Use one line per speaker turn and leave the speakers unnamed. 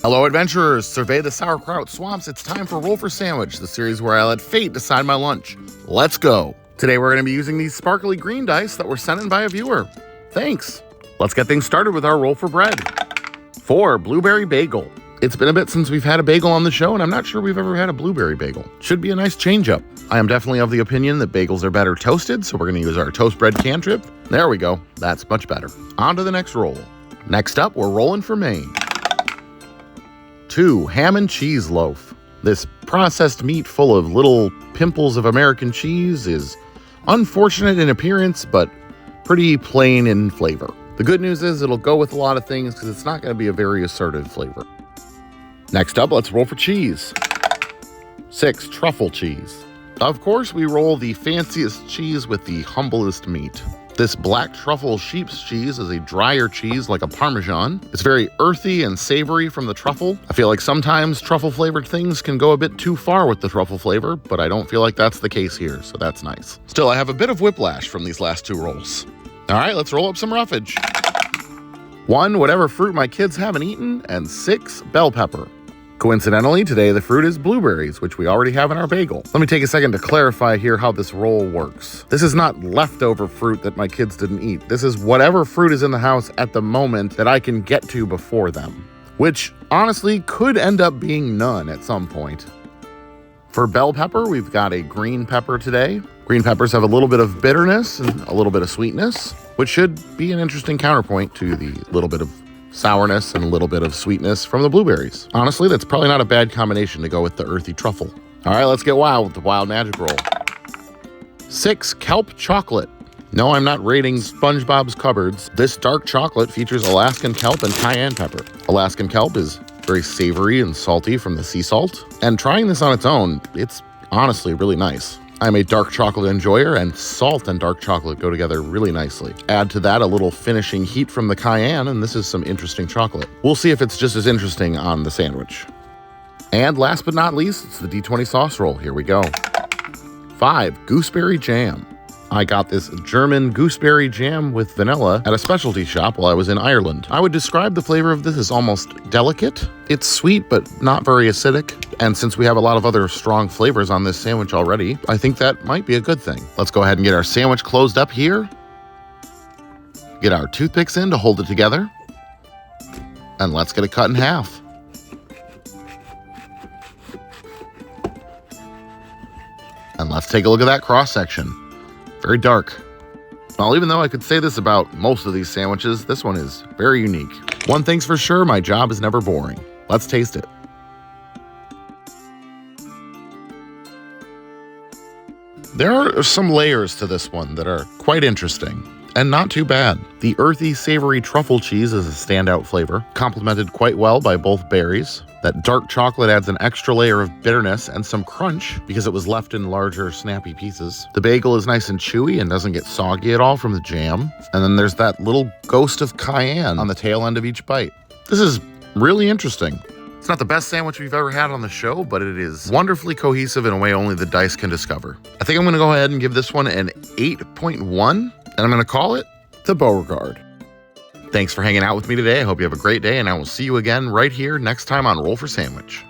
Hello adventurers, survey the sauerkraut swamps. It's time for Roll for Sandwich, the series where I let fate decide my lunch. Let's go. Today we're going to be using these sparkly green dice that were sent in by a viewer. Thanks. Let's get things started with our roll for bread. 4, blueberry bagel. It's been a bit since we've had a bagel on the show, and I'm not sure we've ever had a blueberry bagel. Should be a nice change up. I am definitely of the opinion that bagels are better toasted, so we're going to use our toast bread cantrip. There we go. That's much better. On to the next roll. Next up, we're rolling for Maine. 2, ham and cheese loaf. This processed meat full of little pimples of American cheese is unfortunate in appearance, but pretty plain in flavor. The good news is it'll go with a lot of things because it's not going to be a very assertive flavor. Next up, let's roll for cheese. 6, truffle cheese. Of course, we roll the fanciest cheese with the humblest meat. This black truffle sheep's cheese is a drier cheese like a Parmesan. It's very earthy and savory from the truffle. I feel like sometimes truffle flavored things can go a bit too far with the truffle flavor, but I don't feel like that's the case here, so that's nice. Still, I have a bit of whiplash from these last 2 rolls. All right, let's roll up some roughage. 1, whatever fruit my kids haven't eaten, and 6, bell pepper. Coincidentally, today the fruit is blueberries, which we already have in our bagel. Let me take a second to clarify here how this roll works. This is not leftover fruit that my kids didn't eat. This is whatever fruit is in the house at the moment that I can get to before them, which honestly could end up being none at some point. For bell pepper, we've got a green pepper today. Green peppers have a little bit of bitterness and a little bit of sweetness, which should be an interesting counterpoint to the little bit of sourness and a little bit of sweetness from the blueberries. Honestly, that's probably not a bad combination to go with the earthy truffle. All right, let's get wild with the wild magic roll. 6, kelp chocolate. No, I'm not raiding SpongeBob's cupboards. This dark chocolate features Alaskan kelp and cayenne pepper. Alaskan kelp is very savory and salty from the sea salt, and trying this on its own, it's honestly really nice. I'm a dark chocolate enjoyer, and salt and dark chocolate go together really nicely. Add to that a little finishing heat from the cayenne, and this is some interesting chocolate. We'll see if it's just as interesting on the sandwich. And last but not least, it's the D20 Sauce roll. Here we go. 5, gooseberry jam. I got this German gooseberry jam with vanilla at a specialty shop while I was in Ireland. I would describe the flavor of this as almost delicate. It's sweet, but not very acidic. And since we have a lot of other strong flavors on this sandwich already, I think that might be a good thing. Let's go ahead and get our sandwich closed up here. Get our toothpicks in to hold it together. And let's get it cut in half. And let's take a look at that cross section. Very dark. Well, even though I could say this about most of these sandwiches, this one is very unique. One thing's for sure, my job is never boring. Let's taste it. There are some layers to this one that are quite interesting, and not too bad. The earthy, savory truffle cheese is a standout flavor, complemented quite well by both berries. That dark chocolate adds an extra layer of bitterness and some crunch because it was left in larger, snappy pieces. The bagel is nice and chewy and doesn't get soggy at all from the jam. And then there's that little ghost of cayenne on the tail end of each bite. This is really interesting. It's not the best sandwich we've ever had on the show, but it is wonderfully cohesive in a way only the dice can discover. I think I'm going to go ahead and give this one an 8.1, and I'm going to call it the Beauregard. Thanks for hanging out with me today. I hope you have a great day, and I will see you again right here next time on Roll for Sandwich.